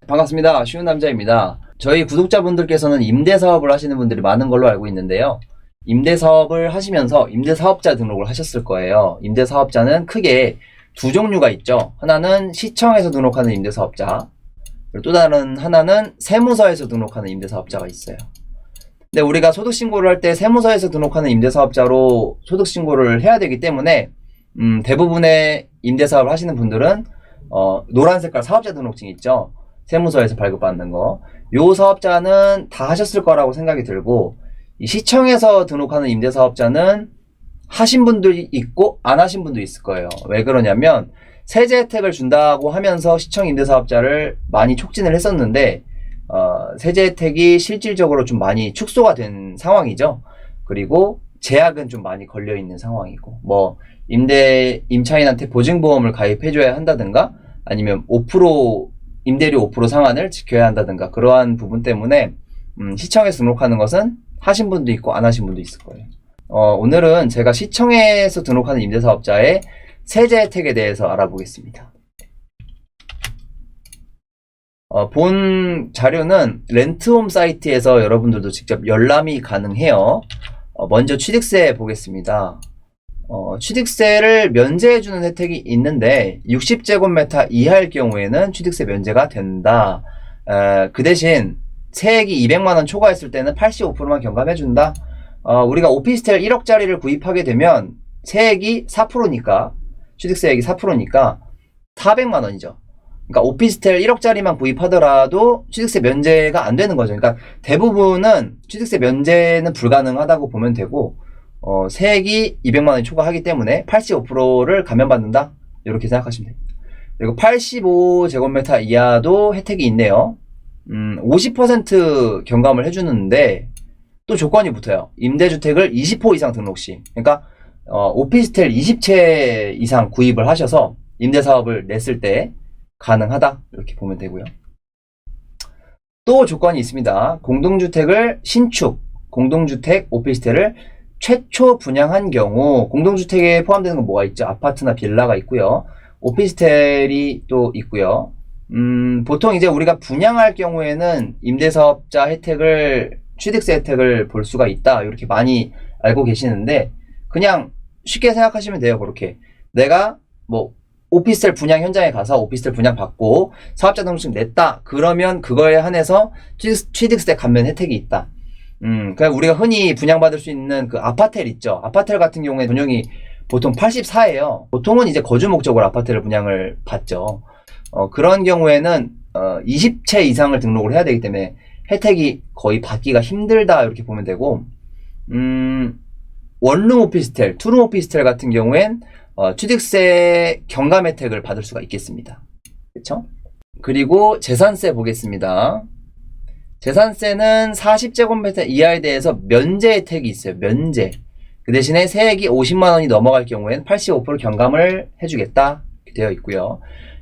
반갑습니다. 쉬운 남자입니다. 저희 구독자분들께서는 임대사업을 하시는 분들이 많은 걸로 알고 있는데요. 임대사업을 하시면서 임대사업자 등록을 하셨을 거예요. 임대사업자는 크게 두 종류가 있죠. 하나는 시청에서 등록하는 임대사업자, 그리고 또 다른 하나는 세무서에서 등록하는 임대사업자가 있어요. 근데 우리가 소득신고를 할 때 세무서에서 등록하는 임대사업자로 소득신고를 해야 되기 때문에 대부분의 임대사업을 하시는 분들은 노란 색깔 사업자 등록증 있죠. 세무서에서 발급받는 거. 요 사업자는 다 하셨을 거라고 생각이 들고, 이 시청에서 등록하는 임대사업자는 하신 분들이 있고 안 하신 분도 있을 거예요. 왜 그러냐면 세제 혜택을 준다고 하면서 시청 임대사업자를 많이 촉진을 했었는데 세제 혜택이 실질적으로 좀 많이 축소가 된 상황이죠. 그리고 제약은 좀 많이 걸려 있는 상황이고, 뭐 임차인한테 보증보험을 가입해줘야 한다든가 아니면 5% 임대료 5% 상한을 지켜야 한다든가 그러한 부분 때문에 시청에서 등록하는 것은 하신 분도 있고 안 하신 분도 있을 거예요. 오늘은 제가 시청에서 등록하는 임대사업자의 세제 혜택에 대해서 알아보겠습니다. 본 자료는 렌트홈 사이트에서 여러분들도 직접 열람이 가능해요. 먼저 취득세 보겠습니다. 취득세를 면제해주는 혜택이 있는데 60제곱미터 이하일 경우에는 취득세 면제가 된다. 그 대신 세액이 200만원 초과했을 때는 85%만 경감해준다. 우리가 오피스텔 1억짜리를 구입하게 되면 세액이 4%니까, 취득세액이 4%니까 400만원이죠. 그러니까 오피스텔 1억짜리만 구입하더라도 취득세 면제가 안 되는 거죠. 그러니까 대부분은 취득세 면제는 불가능하다고 보면 되고, 세액이 200만원이 초과하기 때문에 85%를 감면받는다, 이렇게 생각하시면 됩니다. 그리고 85제곱미터 이하도 혜택이 있네요. 50% 경감을 해주는데 또 조건이 붙어요. 임대주택을 20호 이상 등록 시, 그러니까 오피스텔 20채 이상 구입을 하셔서 임대사업을 냈을 때 가능하다, 이렇게 보면 되고요. 또 조건이 있습니다. 공동주택을 신축, 공동주택, 오피스텔을 최초 분양한 경우, 공동주택에 포함되는 건 뭐가 있죠? 아파트나 빌라가 있고요. 오피스텔이 또 있고요. 보통 이제 우리가 분양할 경우에는 임대사업자 혜택을, 취득세 혜택을 볼 수가 있다, 이렇게 많이 알고 계시는데, 그냥 쉽게 생각하시면 돼요. 그렇게 내가 뭐 오피스텔 분양 현장에 가서 오피스텔 분양 받고 사업자 등록증 냈다, 그러면 그거에 한해서 취득세 감면 혜택이 있다. 그냥 우리가 흔히 분양받을 수 있는 그 아파텔 있죠. 아파텔 같은 경우에 전용이 보통 84예요. 보통은 이제 거주 목적으로 아파트를 분양을 받죠. 그런 경우에는 20채 이상을 등록을 해야 되기 때문에 혜택이 거의 받기가 힘들다, 이렇게 보면 되고, 원룸 오피스텔, 투룸 오피스텔 같은 경우엔 취득세 경감 혜택을 받을 수가 있겠습니다. 그렇죠? 그리고 재산세 보겠습니다. 재산세는 40제곱미터 이하에 대해서 면제 혜택이 있어요. 면제. 그 대신에 세액이 50만원이 넘어갈 경우에는 85% 경감을 해주겠다, 이렇게 되어 있고요.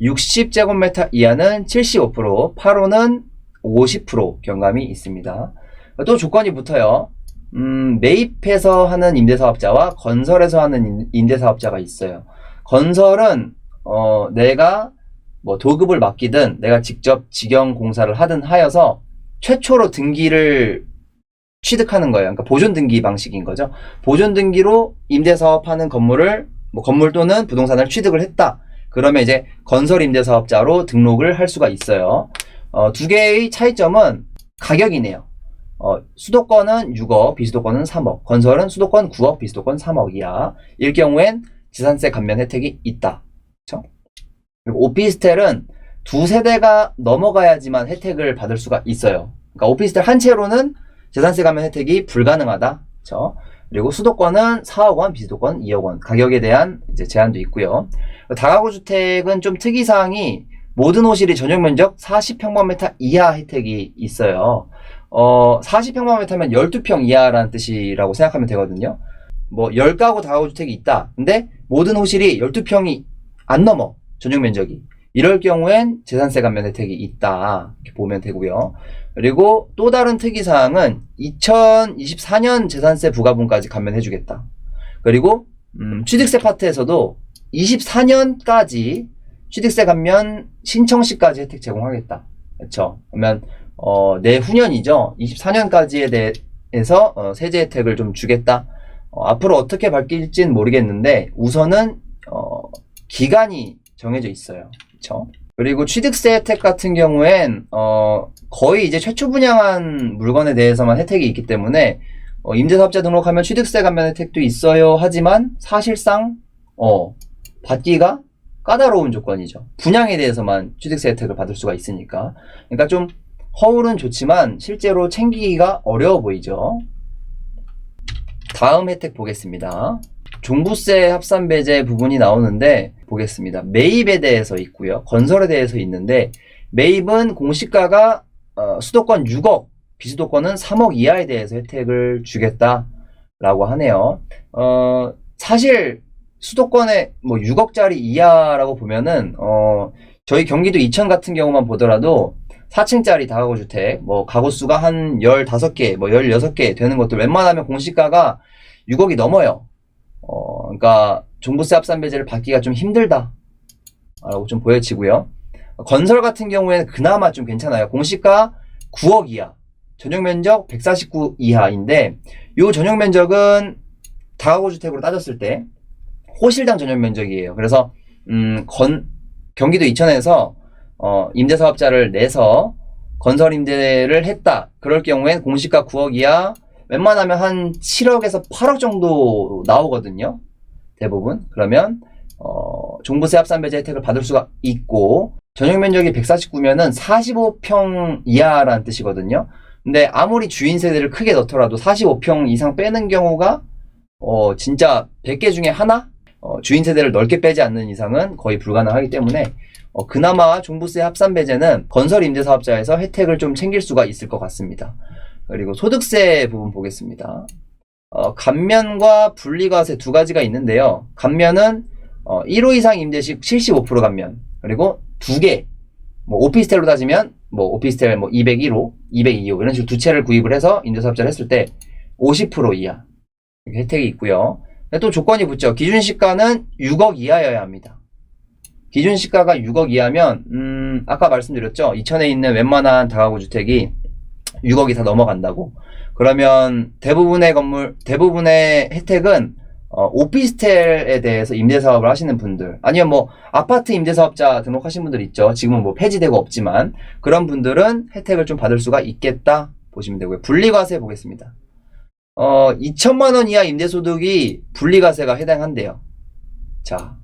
60제곱미터 이하는 75%, 8호는 50% 경감이 있습니다. 또 조건이 붙어요. 매입해서 하는 임대사업자와 건설해서 하는 임대사업자가 있어요. 건설은 내가 뭐 도급을 맡기든 내가 직접 직영공사를 하든 하여서 최초로 등기를 취득하는 거예요. 그러니까 보존등기 방식인 거죠. 보존등기로 임대사업하는 건물을, 뭐 건물 또는 부동산을 취득을 했다, 그러면 이제 건설 임대사업자로 등록을 할 수가 있어요. 두 개의 차이점은 가격이네요. 수도권은 6억, 비수도권은 3억, 건설은 수도권 9억, 비수도권 3억이야. 일 경우엔 재산세 감면 혜택이 있다. 그렇죠? 그리고 오피스텔은 두 세대가 넘어가야지만 혜택을 받을 수가 있어요. 그러니까 오피스텔 한 채로는 재산세 감면 혜택이 불가능하다. 그렇죠? 그리고 수도권은 4억 원, 비수도권 2억 원. 가격에 대한 이제 제한도 있고요. 다가구 주택은 좀 특이사항이 모든 호실이 전용 면적 40평방미터 이하 혜택이 있어요. 40평방미터면 12평 이하라는 뜻이라고 생각하면 되거든요. 뭐 10가구 다가구 주택이 있다. 근데 모든 호실이 12평이 안 넘어, 전용 면적이. 이럴 경우엔 재산세 감면 혜택이 있다, 이렇게 보면 되고요. 그리고 또 다른 특이사항은 2024년 재산세 부과분까지 감면해주겠다. 그리고 취득세 파트에서도 24년까지 취득세 감면 신청 시까지 혜택 제공하겠다. 그렇죠? 그러면 내후년이죠. 24년까지에 대해서 세제 혜택을 좀 주겠다. 앞으로 어떻게 바뀔지는 모르겠는데 우선은 기간이 정해져 있어요. 그렇죠? 그리고 취득세 혜택 같은 경우엔 거의 이제 최초 분양한 물건에 대해서만 혜택이 있기 때문에 임대사업자 등록하면 취득세 감면 혜택도 있어요. 하지만 사실상 받기가 까다로운 조건이죠. 분양에 대해서만 취득세 혜택을 받을 수가 있으니까. 그러니까 좀 허울은 좋지만 실제로 챙기기가 어려워 보이죠. 다음 혜택 보겠습니다. 종부세 합산 배제 부분이 나오는데 보겠습니다. 매입에 대해서 있고요. 건설에 대해서 있는데 매입은 공시가가 수도권 6억, 비수도권은 3억 이하에 대해서 혜택을 주겠다라고 하네요. 사실 수도권에 뭐 6억짜리 이하라고 보면은 저희 경기도 이천 같은 경우만 보더라도 4층짜리 다가구 주택, 뭐 가구 수가 한 15개, 뭐 16개 되는 것들 웬만하면 공시가가 6억이 넘어요. 그러니까 종부세 합산 배제를 받기가 좀 힘들다 라고 좀 보여지고요. 건설 같은 경우에는 그나마 좀 괜찮아요. 공시가 9억 이하, 전용 면적 149 이하인데 요 전용 면적은 다가구 주택으로 따졌을 때 호실당 전용 면적이에요. 그래서 경기도 이천에서 임대사업자를 내서 건설 임대를 했다. 그럴 경우엔 공시가 9억 이하, 웬만하면 한 7억에서 8억 정도 나오거든요. 대부분. 그러면 종부세 합산 배제 혜택을 받을 수가 있고 전용 면적이 149면은 45평 이하라는 뜻이거든요. 근데 아무리 주인 세대를 크게 넣더라도 45평 이상 빼는 경우가 진짜 100개 중에 하나? 주인 세대를 넓게 빼지 않는 이상은 거의 불가능하기 때문에 그나마 종부세 합산 배제는 건설 임대사업자에서 혜택을 좀 챙길 수가 있을 것 같습니다. 그리고 소득세 부분 보겠습니다. 감면과 분리과세 두 가지가 있는데요. 감면은 1호 이상 임대 시 75% 감면, 그리고 두 개, 뭐 오피스텔로 따지면 뭐 오피스텔 뭐 201호, 202호 이런 식으로 두 채를 구입을 해서 임대사업자를 했을 때 50% 이하 혜택이 있고요. 또 조건이 붙죠. 기준시가는 6억 이하여야 합니다. 기준시가가 6억 이하면 아까 말씀드렸죠. 이천에 있는 웬만한 다가구 주택이 6억이 다 넘어간다고. 그러면 대부분의 혜택은 오피스텔에 대해서 임대사업을 하시는 분들, 아니면 뭐 아파트 임대사업자 등록하신 분들 있죠. 지금은 뭐 폐지되고 없지만 그런 분들은 혜택을 좀 받을 수가 있겠다 보시면 되고요. 분리과세 보겠습니다. 2천만 원 이하 임대소득이 분리과세가 해당한대요. 자,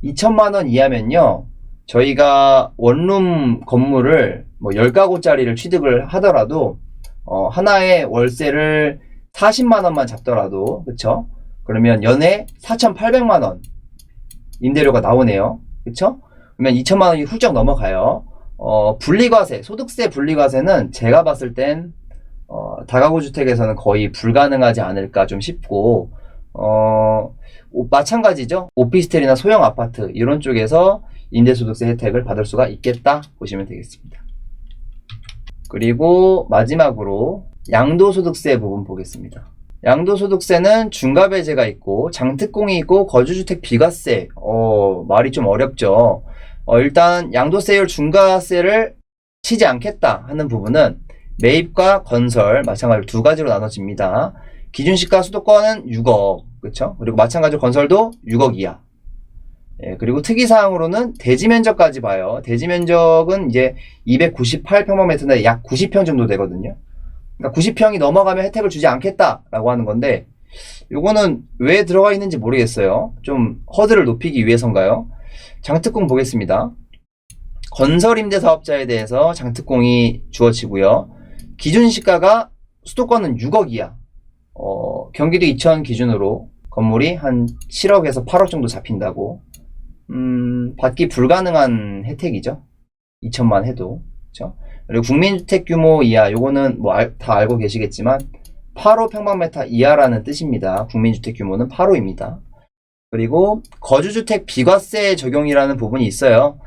2천만 원 이하면요, 저희가 원룸 건물을 뭐 10가구짜리를 취득을 하더라도 하나의 월세를 40만 원만 잡더라도, 그쵸? 그러면 연에 4,800만 원 임대료가 나오네요. 그쵸? 그러면 2천만 원이 훌쩍 넘어가요. 분리과세, 소득세 분리과세는 제가 봤을 땐 다가구 주택에서는 거의 불가능하지 않을까 좀 싶고, 마찬가지죠. 오피스텔이나 소형 아파트 이런 쪽에서 임대소득세 혜택을 받을 수가 있겠다 보시면 되겠습니다. 그리고 마지막으로 양도소득세 부분 보겠습니다. 양도소득세는 중과배제가 있고 장특공이 있고 거주주택 비과세. 말이 좀 어렵죠. 일단 양도세율 중과세를 치지 않겠다 하는 부분은 매입과 건설 마찬가지로 두 가지로 나눠집니다. 기준시가 수도권은 6억, 그쵸? 그리고 마찬가지로 건설도 6억 이하. 예, 그리고 특이사항으로는 대지면적까지 봐요. 대지면적은 이제 298평방미터인데 약 90평 정도 되거든요. 그러니까 90평이 넘어가면 혜택을 주지 않겠다라고 하는 건데, 요거는 왜 들어가 있는지 모르겠어요. 좀 허들을 높이기 위해서인가요? 장특공 보겠습니다. 건설임대사업자에 대해서 장특공이 주어지고요. 기준시가가 수도권은 6억 이하. 경기도 이천 기준으로 건물이 한 7억에서 8억 정도 잡힌다고. 받기 불가능한 혜택이죠. 2천만 해도. 그렇죠? 그리고 국민주택 규모 이하, 요거는 뭐 다 알고 계시겠지만 8호 평방미터 이하라는 뜻입니다. 국민주택 규모는 8호입니다. 그리고 거주주택 비과세 적용이라는 부분이 있어요.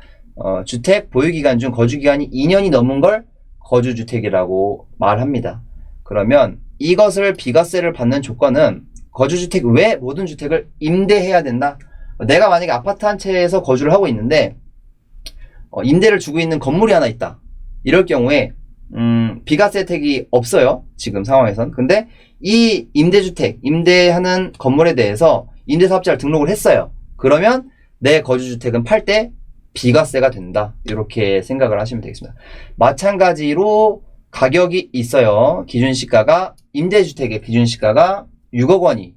주택 보유기간 중 거주기간이 2년이 넘은 걸 거주주택이라고 말합니다. 그러면 이것을 비과세를 받는 조건은 거주주택 외 모든 주택을 임대해야 된다. 내가 만약에 아파트 한 채에서 거주를 하고 있는데 임대를 주고 있는 건물이 하나 있다. 이럴 경우에 비과세 혜택이 없어요. 지금 상황에선. 근데 이 임대주택, 임대하는 건물에 대해서 임대사업자를 등록을 했어요. 그러면 내 거주주택은 팔 때 비과세가 된다. 이렇게 생각을 하시면 되겠습니다. 마찬가지로 가격이 있어요. 기준시가가, 임대주택의 기준시가가 6억 원이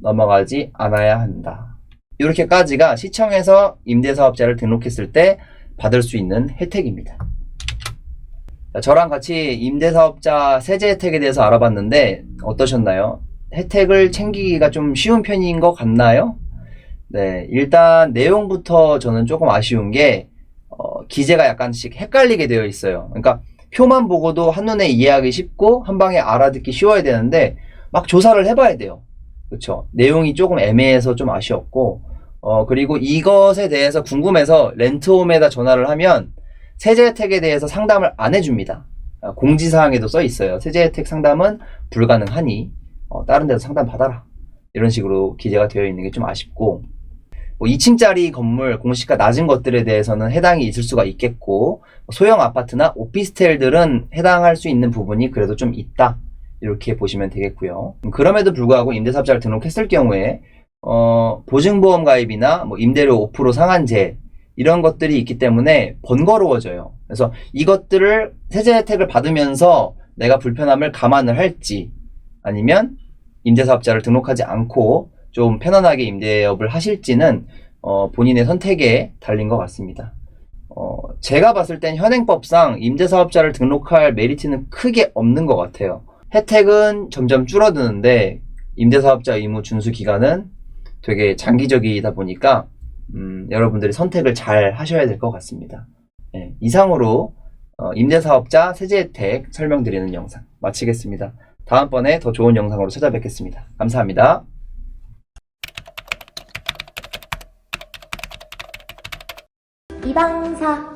넘어가지 않아야 한다. 이렇게까지가 시청에서 임대사업자를 등록했을 때 받을 수 있는 혜택입니다. 저랑 같이 임대사업자 세제 혜택에 대해서 알아봤는데 어떠셨나요? 혜택을 챙기기가 좀 쉬운 편인 것 같나요? 네, 일단 내용부터 저는 조금 아쉬운 게 기재가 약간씩 헷갈리게 되어 있어요. 그러니까 표만 보고도 한눈에 이해하기 쉽고 한방에 알아듣기 쉬워야 되는데 막 조사를 해봐야 돼요. 그렇죠? 내용이 조금 애매해서 좀 아쉬웠고 그리고 이것에 대해서 궁금해서 렌트홈에다 전화를 하면 세제 혜택에 대해서 상담을 안 해줍니다. 공지사항에도 써 있어요. 세제 혜택 상담은 불가능하니 다른 데서 상담 받아라. 이런 식으로 기재가 되어 있는 게 좀 아쉽고, 뭐 2층짜리 건물 공시가 낮은 것들에 대해서는 해당이 있을 수가 있겠고, 소형 아파트나 오피스텔들은 해당할 수 있는 부분이 그래도 좀 있다. 이렇게 보시면 되겠고요. 그럼에도 불구하고 임대사업자를 등록했을 경우에 보증보험 가입이나 뭐 임대료 5% 상한제 이런 것들이 있기 때문에 번거로워져요. 그래서 이것들을 세제 혜택을 받으면서 내가 불편함을 감안을 할지, 아니면 임대사업자를 등록하지 않고 좀 편안하게 임대업을 하실지는 본인의 선택에 달린 것 같습니다. 제가 봤을 땐 현행법상 임대사업자를 등록할 메리트는 크게 없는 것 같아요. 혜택은 점점 줄어드는데 임대사업자 의무 준수 기간은 되게 장기적이다 보니까 여러분들이 선택을 잘 하셔야 될 것 같습니다. 네, 이상으로 임대사업자 세제 혜택 설명드리는 영상 마치겠습니다. 다음번에 더 좋은 영상으로 찾아뵙겠습니다. 감사합니다. 이방사